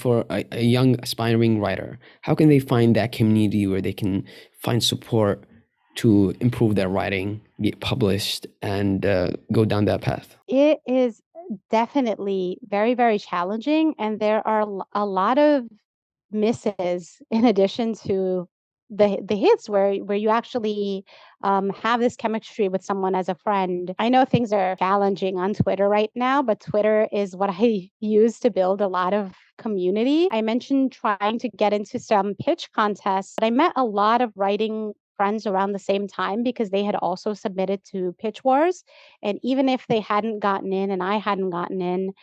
for a young aspiring writer, how can they find that community where they can find support to improve their writing, get published, and go down that path? It is definitely very, very challenging, and there are a lot of misses in addition to the hits where you actually have this chemistry with someone as a friend. I know things are challenging on Twitter right now, but Twitter is what I use to build a lot of community. I mentioned trying to get into some pitch contests, but I met a lot of writing friends around the same time because they had also submitted to pitch wars. And even if they hadn't gotten in and I hadn't gotten in,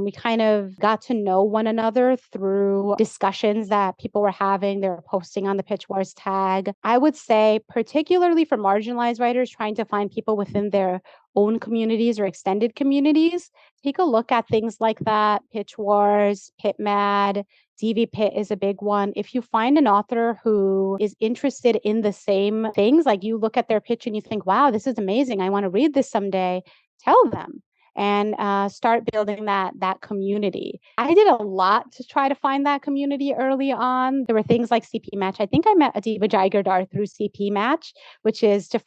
we kind of got to know one another through discussions that people were having. They were posting on the Pitch Wars tag. I would say, particularly for marginalized writers trying to find people within their own communities or extended communities, take a look at things like that. Pitch Wars, PitMad, DV Pit is a big one. If you find an author who is interested in the same things, like you look at their pitch and you think, wow, this is amazing. I want to read this someday, tell them and start building that community. I did a lot to try to find that community early on. There were things like CP Match. I think I met Adiba Jaigardar through CP Match, which is to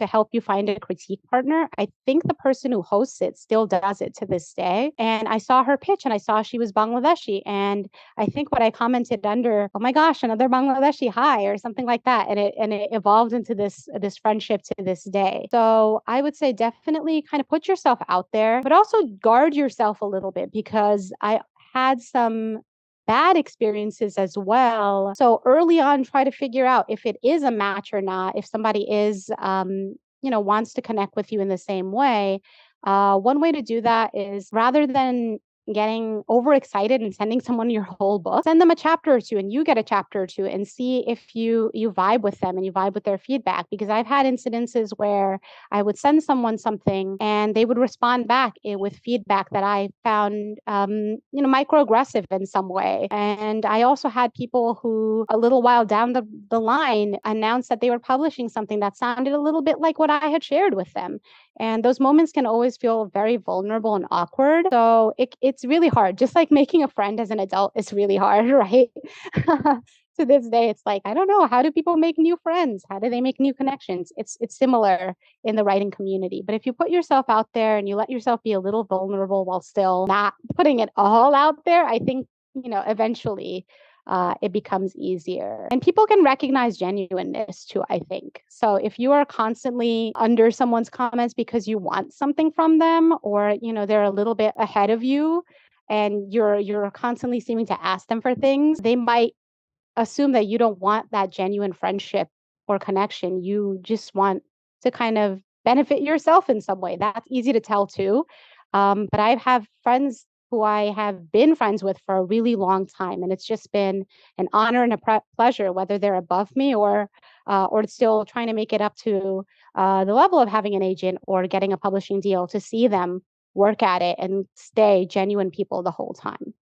help you find a critique partner. I think the person who hosts it still does it to this day. And I saw her pitch and I saw she was Bangladeshi. And I think what I commented under, oh my gosh, another Bangladeshi, hi, or something like that. And it evolved into this friendship to this day. So I would say definitely kind of put yourself out there, but also guard yourself a little bit because I had some bad experiences as well. So early on, try to figure out if it is a match or not, if somebody is, wants to connect with you in the same way. One way to do that is rather than getting overexcited and sending someone your whole book, send them a chapter or two and you get a chapter or two and see if you vibe with them and you vibe with their feedback. Because I've had incidences where I would send someone something and they would respond back with feedback that I found, microaggressive in some way. And I also had people who a little while down the line announced that they were publishing something that sounded a little bit like what I had shared with them. And those moments can always feel very vulnerable and awkward. So it's really hard. Just like making a friend as an adult is really hard, right? To this day, it's like, I don't know, how do people make new friends? How do they make new connections? It's similar in the writing community. But if you put yourself out there and you let yourself be a little vulnerable while still not putting it all out there, I think, eventually it becomes easier. And people can recognize genuineness too, I think. So if you are constantly under someone's comments because you want something from them, or, they're a little bit ahead of you and you're constantly seeming to ask them for things, they might assume that you don't want that genuine friendship or connection. You just want to kind of benefit yourself in some way. That's easy to tell too. But I have friends who I have been friends with for a really long time, and it's just been an honor and a pleasure, whether they're above me or still trying to make it up to the level of having an agent or getting a publishing deal, to see them work at it and stay genuine people the whole time.